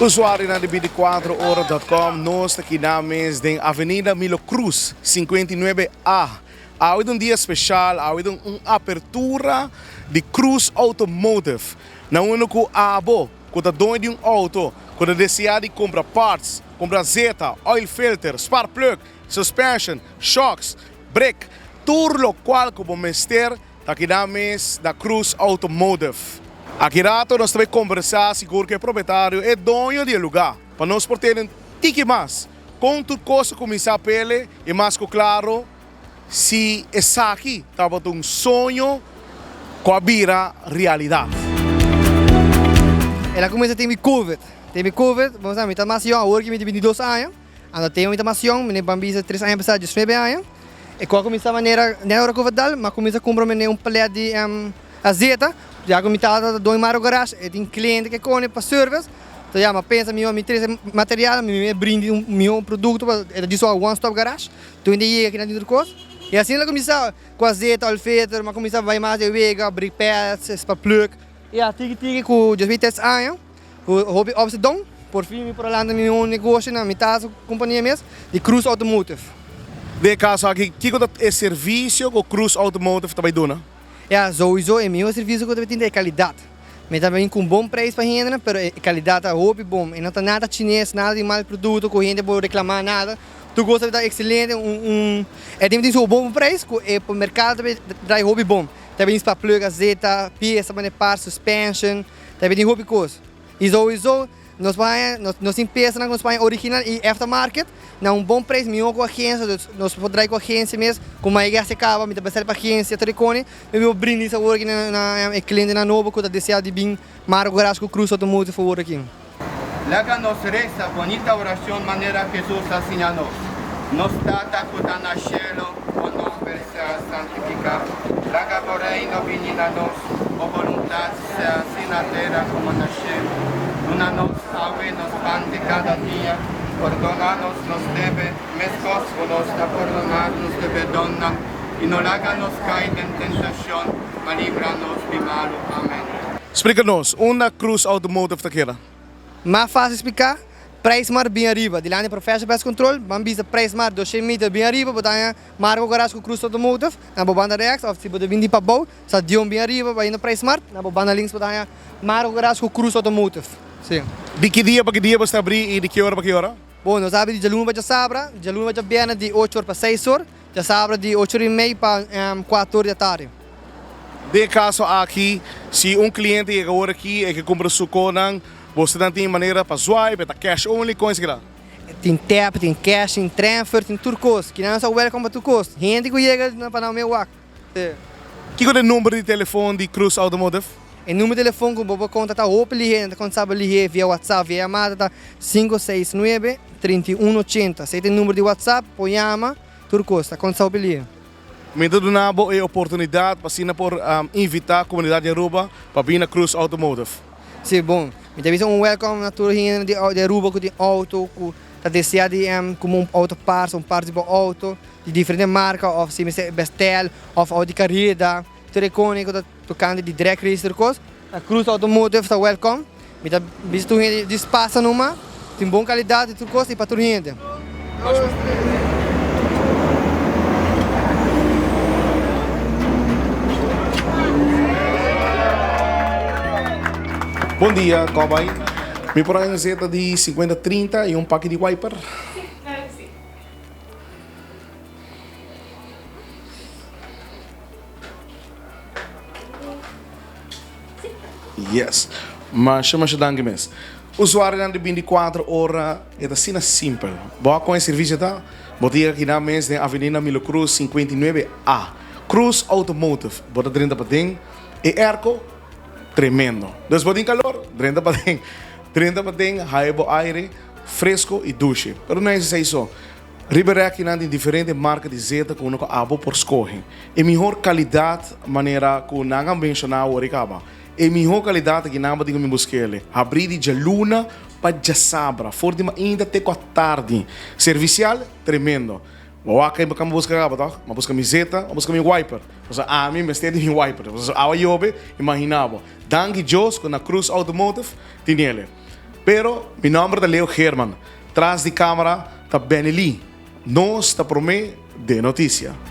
Usuário na BD4Hora.com, nós aqui na mesa da Avenida Milo Cruz, 59A. Há um dia especial, há uma abertura de Cruz Automotive. Na única abo, quando a dona de auto, quando deseja comprar parts, comprar zeta, oil filter, spark plug, suspension, shocks, brake, tudo o qual como mester aqui na mesa da Cruz Automotive. Aqui rato nós vamos conversar seguro que o proprietário é dono do lugar, para nós terem tique mais, com tudo coisa começar a pele e mais claro, se essa aqui estava um sonho, com a vira realidade. Ela começa a ter Covid, vamos lá, muita macio, agora que me tem 22 anos, ando tenho muita macio, me bambisa 3 anos passado, 19 anos, e quando começa a maneira, não é hora que eu vou dar, mas começa a comprar um palete de azeta. Já que eu estava dois mar garagem, e tem cliente que conhece para service, então já me pensa me traz material, me brinde meu produto, é disso one stop garage, então ainda ia aqui na dentro coisa. E assim ela começa com a zeta, alfeter, mas começa a vai mais de vega, brick pads, spark plug. E a tique com 18 anos, o hobby obsedão, por fim por lá no meu negócio na metade da companhia mesmo, de Cruz Automotive. De caso aqui, que é serviço que o Cruz Automotive também dona? Sowieso é meu serviço que eu tenho é qualidade. Mas também com bom preço para a gente, mas a qualidade é hobby bom. E não está nada chinês, nada de mal produto, que a gente pode reclamar nada. Tu gosta de dar excelente, é tem um bom preço, e para o mercado também dá hobby bom. Também para plug, azeta, peça, par, suspension, também tem hobby coisa. E sowieso, nós empresa na Espanha original e aftermarket, na bom preço, melhor com a agência, nós podemos com a agência mesmo, como a igreja acaba, me dá para a agência, telecone, eu brindo isso agora na cliente na nova, que deseja de vir, Marco Garage com Cruz Automotive for aqui. Láganos reza bonita oración manera Jesús enseñanos. Nos trata con el cielo, con nos versa santificar. Laga por reino vininanos, o voluntad sea así na terra como na cielo. Dona-nos ave nos pan de cada día, perdona-nos nos debe, mescos nos da perdonar nos debe donna, y no láganos caer en tentación, mas líbranos de malo. Amém. Explica-nos, onde Cruz Automotive está aqui? Mais fácil explicar, preço mar bem arriba, de lá no Professional Pest Control, vamos ver preço mar 200 metros bem arriba, botar Marco Garage com Cruz Automotive, na banda rex, ou se você vende para bom, está de bem arriba, vai no preço mar, na banda links botar Marco Garage com Cruz Automotive. Sim. De que dia para que dia você abrir e de que hora para que hora? Bom, nós abrimos de luna para sábado, de luna para bem de 8 horas para 6 horas, de sábado de 8h30 para 4 horas da tarde. De caso aqui, se cliente chega agora aqui e que compra o conan, você não tem maneira para swipe, para cash only, com isso que dá? Tem tap, tem cash, tem transfer, tem tudo coisa, que não é só welcome para tudo coisa. Gente que chega para o meu WAC. Que é o número de telefone de Cruz Automotive? O número de telefone que você contatar ou ligar, quando sabe ligar via WhatsApp, via chamada, tá 569-3180. Se tem número de WhatsApp, pode chamar, tudo coisa, quando sabe ligar. Me dá uma boa oportunidade para por invitar a comunidade de Aruba para vir na Cruz Automotive. Sim, bom. Me dá um welcome na tua gente de Aruba, com auto, que deseja de como auto parts, parte de auto, de diferentes marcas, ou se você Bestel, ou auto carreira, telecone, que tocando de direct register coisa. A Cruz Automotive está welcome. Me dá visto gente de espaço numa, tem boa qualidade, tudo coisa e para tua gente. Bom dia, como vai? Me por uma zeta de 50-30 e pack de wiper. Sim. Yes. Mas chama danke mes. Usuário de 24 horas é assim simples. Boa com esse serviço tá? Botia aqui na mesa na Avenida Milo Cruz 59A. Cruz Automotive. Bota 30 para dentro. E erco tremendo. Dus botin calor, 30 para dentro. 30 para dentro, raibo aire, fresco e duche. Pero não é isso. Ribeirão aqui tem diferentes marcas de zeta que uno abo por escolher. E melhor qualidade, maneira que não mencionar o recaba. E melhor qualidade que não me buscar. Abrir de luna para de sabra, for de ainda até com a tarde. Servicial, tremendo. Vou aqui para buscar agora, tá? Mas busca minha zeta, busca meu wiper. Você mim me estende meu wiper. Você a eu imaginava. Danke Deus com a Cruz Automotive tem ele. Pero, mi nombre é Leo German. Tras de câmera, está Benny Lee. Nós está por mim de notícia.